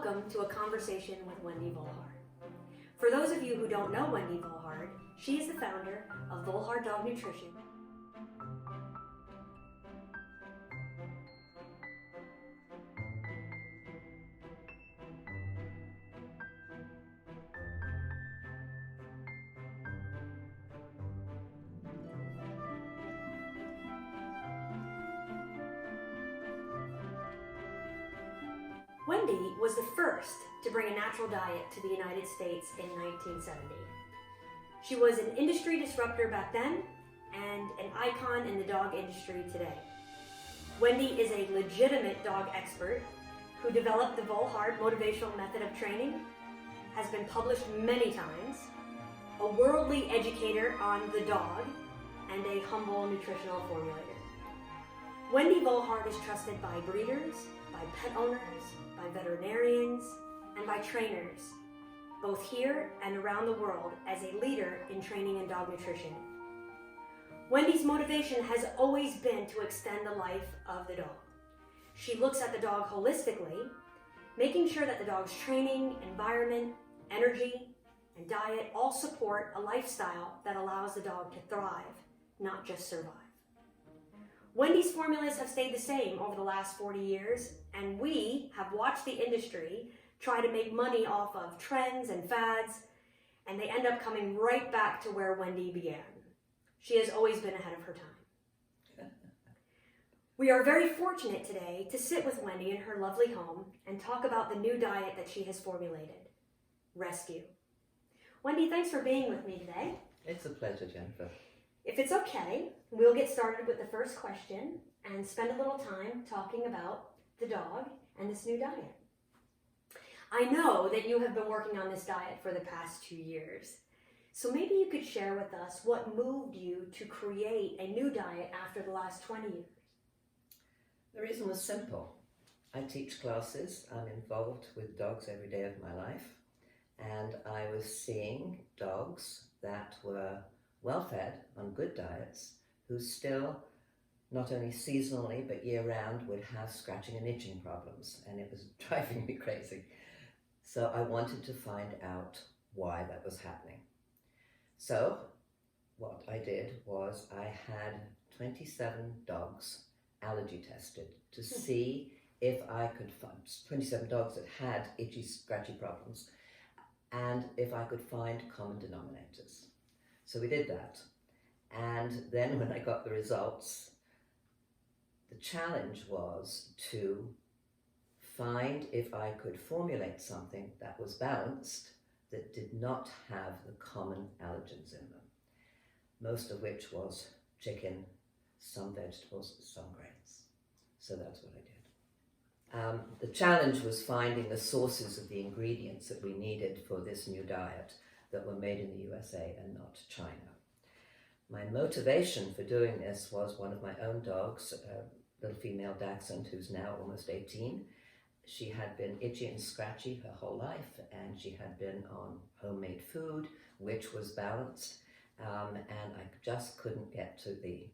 Welcome to a conversation with Wendy Volhard. For those of you who don't know Wendy Volhard, she is the founder of Volhard Dog Nutrition. Wendy was the first to bring a natural diet to the United States in 1970. She was an industry disruptor back then and an icon in the dog industry today. Wendy is a legitimate dog expert who developed the Volhard motivational method of training, has been published many times, a worldly educator on the dog, and a humble nutritional formulator. Wendy Volhard is trusted by breeders, by pet owners, by veterinarians, and by trainers, both here and around the world, as a leader in training and dog nutrition. Wendy's motivation has always been to extend the life of the dog. She looks at the dog holistically, making sure that the dog's training, environment, energy, and diet all support a lifestyle that allows the dog to thrive, not just survive. Wendy's formulas have stayed the same over the last 40 years, and we have watched the industry try to make money off of trends and fads, and they end up coming right back to where Wendy began. She has always been ahead of her time. We are very fortunate today to sit with Wendy in her lovely home and talk about the new diet that she has formulated, Rescue. Wendy, thanks for being with me today. It's a pleasure, Jennifer. If it's okay, we'll get started with the first question and spend a little time talking about the dog and this new diet. I know that you have been working on this diet for the past 2 years, so maybe you could share with us what moved you to create a new diet after the last 20 years. The reason was simple. I teach classes. I'm involved with dogs every day of my life, and I was seeing dogs that were well-fed on good diets, who still, not only seasonally but year-round, would have scratching and itching problems, and it was driving me crazy. So I wanted to find out why that was happening. So what I did was I had 27 dogs allergy tested to see if I could find 27 dogs that had itchy, scratchy problems, and if I could find common denominators. So we did that, and then when I got the results, the challenge was to find if I could formulate something that was balanced, that did not have the common allergens in them, most of which was chicken, some vegetables, some grains. So that's what I did. The challenge was finding the sources of the ingredients that we needed for this new diet that were made in the USA and not China. My motivation for doing this was one of my own dogs, a little female dachshund who's now almost 18. She had been itchy and scratchy her whole life, and she had been on homemade food, which was balanced, and I just couldn't get to the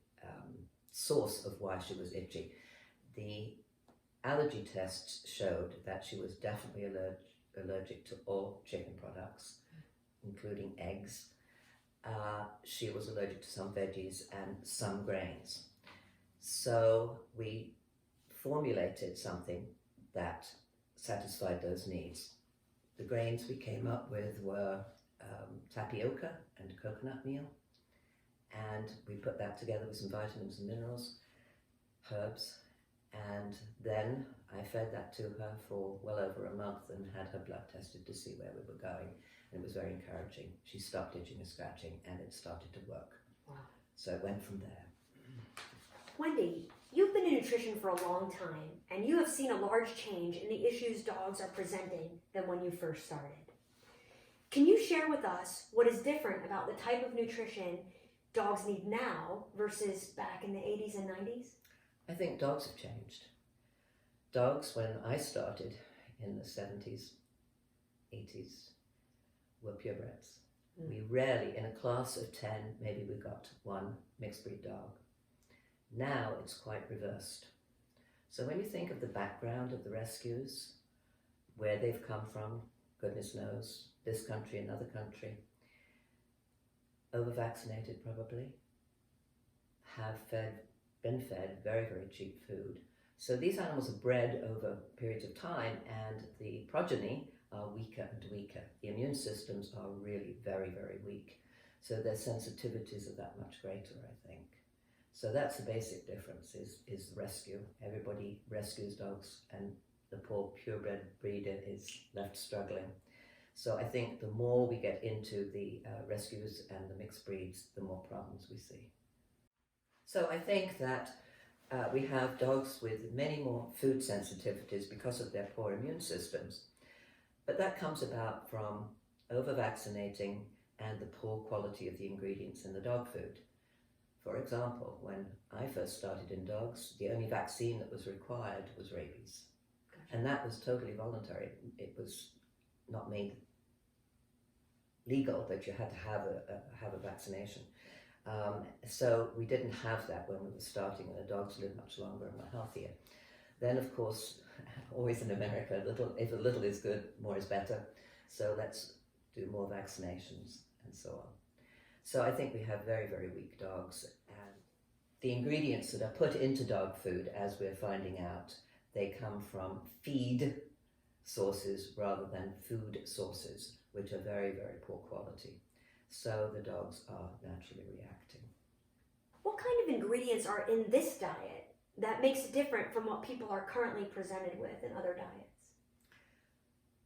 source of why she was itchy. The allergy tests showed that she was definitely allergic to all chicken products, including eggs. She was allergic to some veggies and some grains. So we formulated something that satisfied those needs. The grains we came up with were tapioca and coconut meal, and we put that together with some vitamins and minerals, herbs, and then I fed that to her for well over a month and had her blood tested to see where we were going. And it was very encouraging. She stopped itching and scratching, and it started to work. Wow. So it went from there. Wendy, you've been in nutrition for a long time, and you have seen a large change in the issues dogs are presenting than when you first started. Can you share with us what is different about the type of nutrition dogs need now versus back in the 80s and 90s? I think dogs have changed. Dogs, when I started in the 70s, 80s, were purebreds. We rarely, in a class of 10, maybe we got one mixed breed dog. Now it's quite reversed. So when you think of the background of the rescues, where they've come from, goodness knows, this country, another country, over-vaccinated probably, have been fed very, very cheap food. So these animals are bred over periods of time, and the progeny are weaker and weaker. The immune systems are really very, very weak. So their sensitivities are that much greater, I think. So that's the basic difference, is the rescue. Everybody rescues dogs, and the poor purebred breeder is left struggling. So I think the more we get into the rescues and the mixed breeds, the more problems we see. So I think that we have dogs with many more food sensitivities because of their poor immune systems. But that comes about from over-vaccinating and the poor quality of the ingredients in the dog food. For example, when I first started in dogs, the only vaccine that was required was rabies. Gotcha. And that was totally voluntary. It was not made legal that you had to have a vaccination. So we didn't have that when we were starting, and the dogs live much longer and were healthier. Then, of course, always in America, if a little is good, more is better. So let's do more vaccinations and so on. So I think we have very, very weak dogs, and the ingredients that are put into dog food, as we're finding out, they come from feed sources rather than food sources, which are very, very poor quality. So the dogs are naturally reacting. What kind of ingredients are in this diet that makes it different from what people are currently presented with in other diets?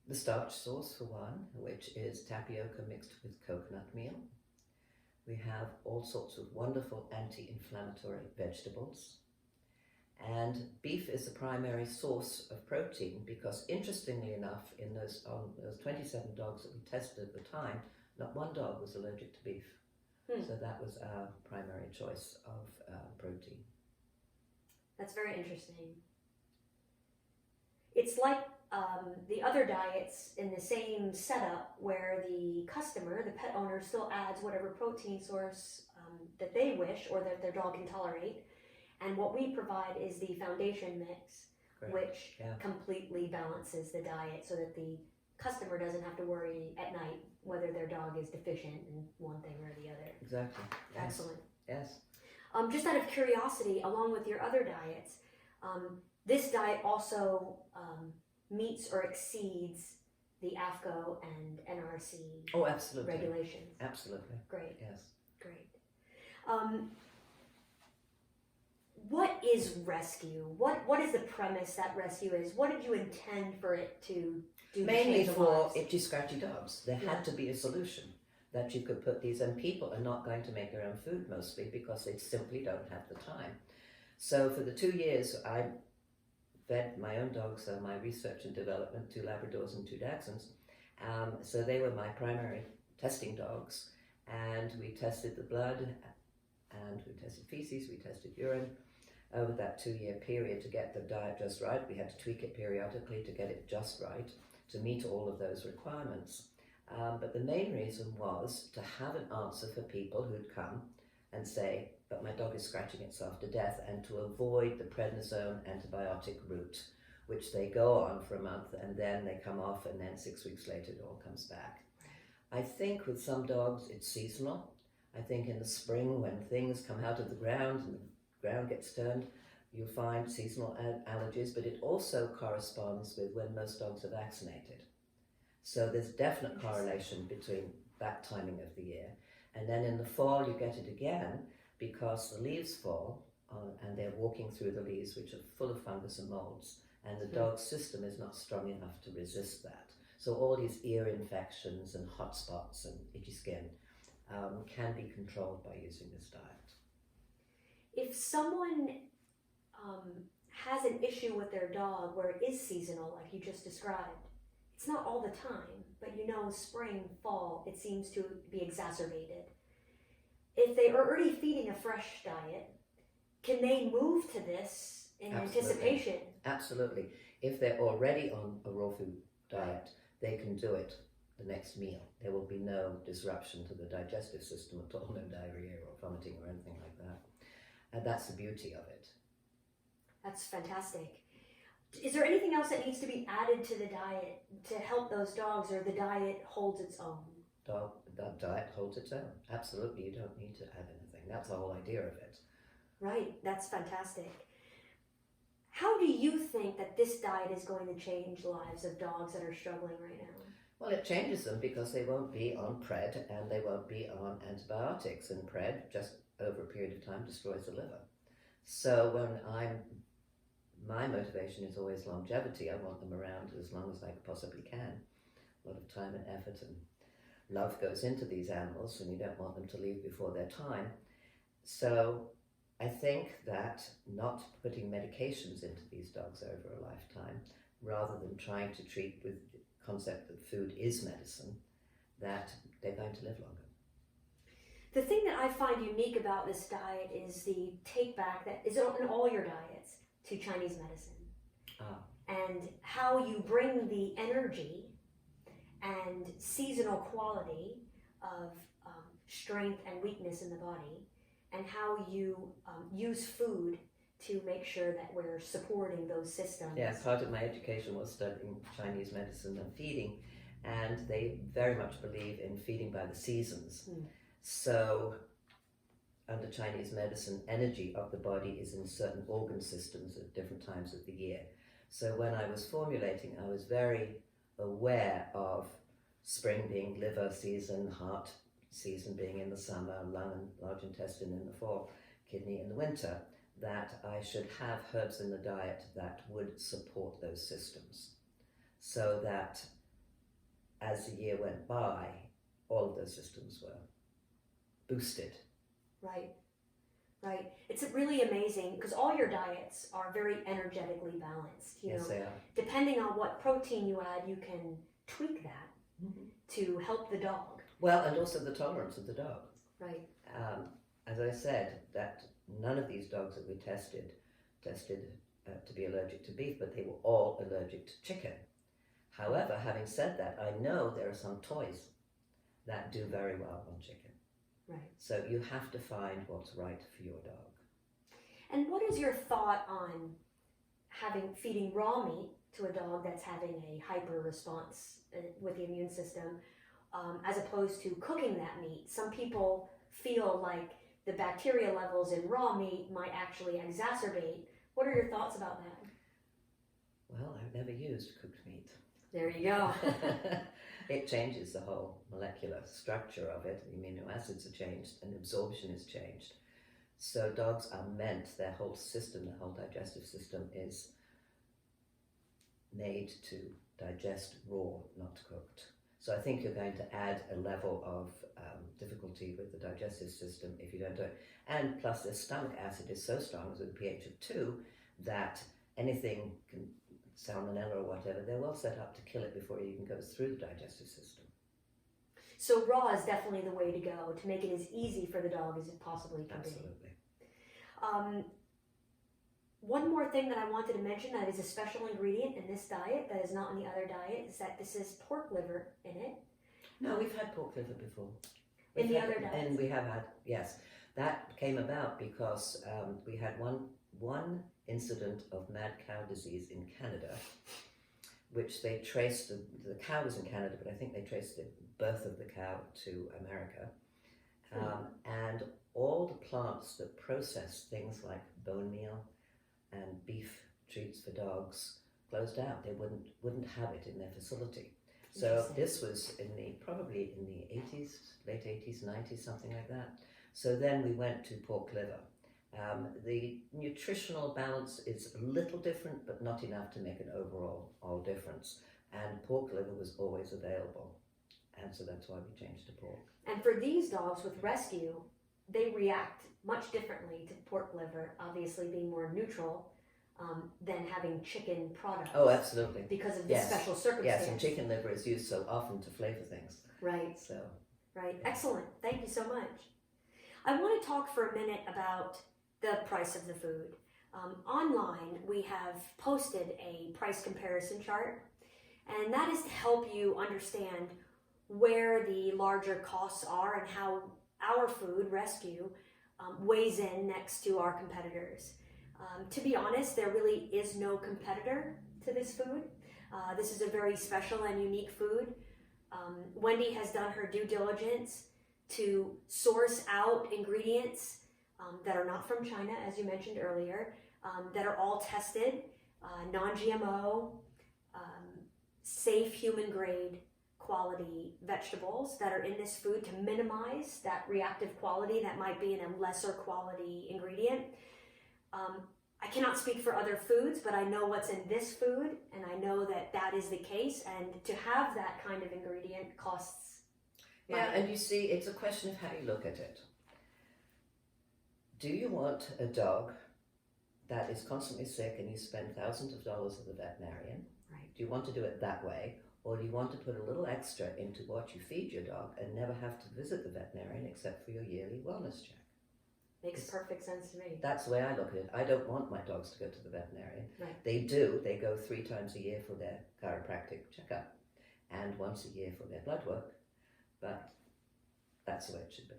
The starch source, for one, which is tapioca mixed with coconut meal. We have all sorts of wonderful anti-inflammatory vegetables. And beef is the primary source of protein because, interestingly enough, in those 27 dogs that we tested at the time, not one dog was allergic to beef. So that was our primary choice of protein. That's very interesting. It's like the other diets in the same setup where the customer, the pet owner, still adds whatever protein source that they wish or that their dog can tolerate. And what we provide is the foundation mix, which completely balances the diet so that the customer doesn't have to worry at night whether their dog is deficient in one thing or the other. Exactly. Yes. Excellent. Yes. Just out of curiosity, along with your other diets, this diet also meets or exceeds the AFCO and NRC absolutely. regulations. Absolutely. Great. Yes. Great. What is rescue? What is the premise that rescue is? What did you intend for it to do? Mainly for itchy, scratchy dogs. There had to be a solution that you could put these, and people are not going to make their own food mostly because they simply don't have the time. So for the 2 years, I fed my own dogs, so my research and development, 2 Labradors and 2 Dachshunds. So they were my primary testing dogs, and we tested the blood, and we tested feces, we tested urine over that 2-year period to get the diet just right. We had to tweak it periodically to get it just right, to meet all of those requirements. But the main reason was to have an answer for people who'd come and say, but my dog is scratching itself to death, and to avoid the prednisone antibiotic route, which they go on for a month and then they come off, and then 6 weeks later it all comes back. I think with some dogs it's seasonal. I think in the spring when things come out of the ground and the ground gets turned, you'll find seasonal allergies, but it also corresponds with when most dogs are vaccinated. So there's definite correlation between that timing of the year. And then in the fall you get it again because the leaves fall and they're walking through the leaves, which are full of fungus and molds, and the dog's system is not strong enough to resist that. So all these ear infections and hot spots and itchy skin can be controlled by using this diet. If someone has an issue with their dog where it is seasonal, like you just described, it's not all the time, but spring, fall, it seems to be exacerbated. If they are already feeding a fresh diet, can they move to this in anticipation? Absolutely. If they're already on a raw food diet, they can do it the next meal. There will be no disruption to the digestive system at all, no diarrhea or vomiting or anything like that. And that's the beauty of it. That's fantastic. Is there anything else that needs to be added to the diet to help those dogs, or the diet holds its own? That diet holds its own. Absolutely, you don't need to add anything. That's the whole idea of it. Right, that's fantastic. How do you think that this diet is going to change the lives of dogs that are struggling right now? Well, it changes them because they won't be on pred and they won't be on antibiotics. And pred, just over a period of time, destroys the liver. So my motivation is always longevity. I want them around as long as I possibly can. A lot of time and effort and love goes into these animals, and you don't want them to leave before their time. So I think that not putting medications into these dogs over a lifetime, rather than trying to treat with the concept that food is medicine, that they're going to live longer. The thing that I find unique about this diet is the take back that is in all your diets to Chinese medicine. And how you bring the energy and seasonal quality of strength and weakness in the body, and how you use food to make sure that we're supporting those systems. Yeah, part of my education was studying Chinese medicine and feeding, and they very much believe in feeding by the seasons. So under Chinese medicine, energy of the body is in certain organ systems at different times of the year. So when I was formulating, I was very aware of spring being liver season, heart season being in the summer, lung and large intestine in the fall, kidney in the winter, that I should have herbs in the diet that would support those systems. So that as the year went by, all of those systems were boosted. Right. It's really amazing because all your diets are very energetically balanced. Yes, they are. Depending on what protein you add, you can tweak that to help the dog. Well, and also the tolerance of the dog. Right. As I said, that none of these dogs that we tested to be allergic to beef, but they were all allergic to chicken. However, having said that, I know there are some toys that do very well on chicken. Right. So you have to find what's right for your dog. And what is your thought on feeding raw meat to a dog that's having a hyper response with the immune system, as opposed to cooking that meat? Some people feel like the bacteria levels in raw meat might actually exacerbate. What are your thoughts about that? Well, I've never used cooked meat. There you go. It changes the whole molecular structure of it. The amino acids are changed and absorption is changed. So dogs are meant, their whole system, their whole digestive system is made to digest raw, not cooked. So I think you're going to add a level of difficulty with the digestive system if you don't do it. And plus their stomach acid is so strong, with a pH of 2, that anything can, salmonella or whatever, they're well set up to kill it before it even goes through the digestive system. So raw is definitely the way to go, to make it as easy for the dog as it possibly can Absolutely. be. One more thing that I wanted to mention that is a special ingredient in this diet that is not in the other diet is that this is pork liver in it. No, we've had pork liver before. In the other diets? And we have had, yes. That came about because we had one incident of mad cow disease in Canada, which they traced, the cow was in Canada, but I think they traced the birth of the cow to America. And all the plants that process things like bone meal and beef treats for dogs closed out. They wouldn't have it in their facility. So this was probably in the 80s, late 80s, 90s, something like that. So then we went to pork liver. The nutritional balance is a little different, but not enough to make an overall difference. And pork liver was always available. And so that's why we changed to pork. And for these dogs with rescue, they react much differently to pork liver, obviously being more neutral than having chicken products. Oh, absolutely. Because of this special circumstance. Yes, and chicken liver is used so often to flavor things. Right. So. Right. Excellent. Thank you so much. I want to talk for a minute about the price of the food. Online, we have posted a price comparison chart, and that is to help you understand where the larger costs are and how our food, rescue, weighs in next to our competitors. To be honest, there really is no competitor to this food. This is a very special and unique food. Wendy has done her due diligence to source out ingredients that are not from China, as you mentioned earlier, that are all tested, non-GMO, safe human grade quality vegetables that are in this food to minimize that reactive quality that might be in a lesser quality ingredient. I cannot speak for other foods, but I know what's in this food, and I know that that is the case, and to have that kind of ingredient costs money. Yeah, and you see, it's a question of how you look at it. Do you want a dog that is constantly sick and you spend thousands of dollars at the veterinarian? Right. Do you want to do it that way? Or do you want to put a little extra into what you feed your dog and never have to visit the veterinarian except for your yearly wellness check? Makes perfect sense to me. That's the way I look at it. I don't want my dogs to go to the veterinarian. Right. They do. They go 3 times a year for their chiropractic checkup and once a year for their blood work. But that's the way it should be.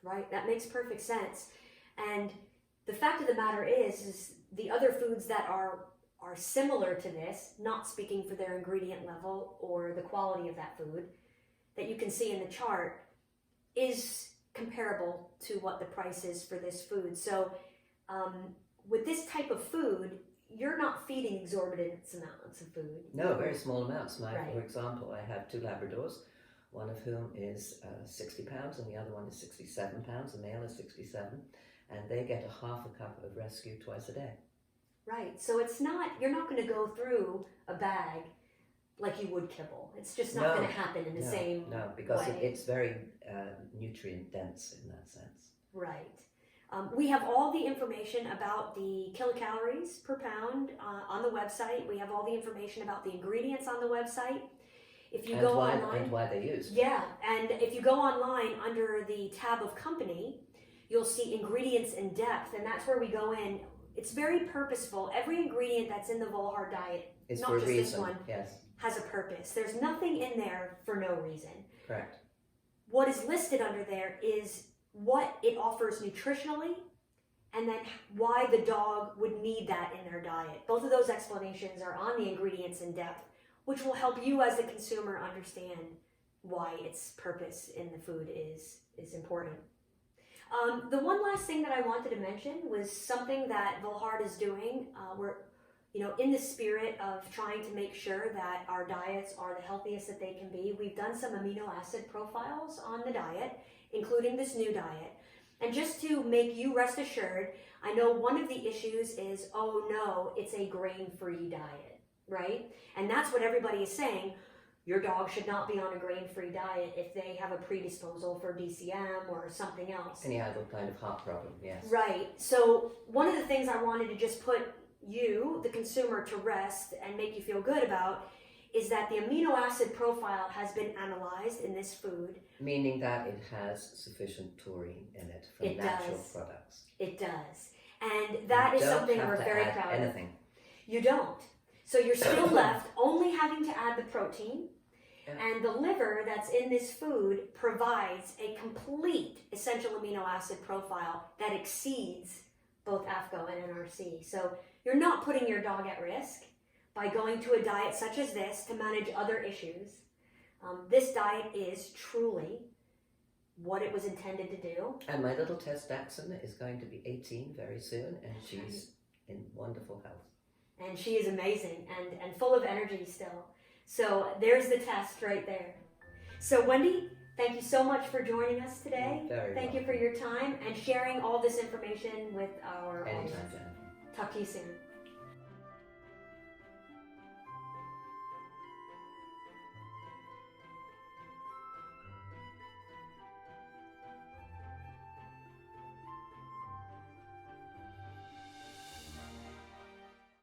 Right, that makes perfect sense. And the fact of the matter is the other foods that are similar to this, not speaking for their ingredient level or the quality of that food, that you can see in the chart, is comparable to what the price is for this food. So with this type of food, you're not feeding exorbitant amounts of food. No, very small amounts. Right. For example, I have 2 Labradors, one of whom is 60 pounds and the other one is 67 pounds. The male is 67, and they get a half a cup of rescue twice a day. Right, so it's not, you're not going to go through a bag like you would kibble. It's just not going to happen in the same way. No, because it's very nutrient dense in that sense. Right. We have all the information about the kilocalories per pound on the website. We have all the information about the ingredients on the website. If you go online, and why they're used. Yeah, and if you go online under the tab of company, you'll see ingredients in depth, and that's where we go in. It's very purposeful. Every ingredient that's in the Volhard diet, It's not for a just reason. this one, Yes, has a purpose. There's nothing in there for no reason. correct. What is listed under there is what it offers nutritionally, and then why the dog would need that in their diet. Both of those explanations are on the ingredients in depth, which will help you as a consumer understand why its purpose in the food is important. The one last thing that I wanted to mention was something that Volhard is doing. We're, in the spirit of trying to make sure that our diets are the healthiest that they can be. We've done some amino acid profiles on the diet, including this new diet. And just to make you rest assured, I know one of the issues is, oh no, it's a grain-free diet, right? And that's what everybody is saying. Your dog should not be on a grain-free diet if they have a predisposal for DCM or something else. Any other kind of heart problem, yes. Right. So one of the things I wanted to just put you, the consumer, to rest and make you feel good about is that the amino acid profile has been analyzed in this food. Meaning that it has sufficient taurine in it from natural products. It does. And that is something we're very proud of. Anything. You don't. So you're still left only having to add the protein. And the liver that's in this food provides a complete essential amino acid profile that exceeds both AFCO and NRC. So you're not putting your dog at risk by going to a diet such as this to manage other issues. This diet is truly what it was intended to do. And my little Tess Daxon is going to be 18 very soon, and she's in wonderful health. And she is amazing and full of energy still. So there's the test right there. So Wendy, thank you so much for joining us today. Thank you for your time and sharing all this information with our audience. Anytime, Jennifer. Talk to you soon.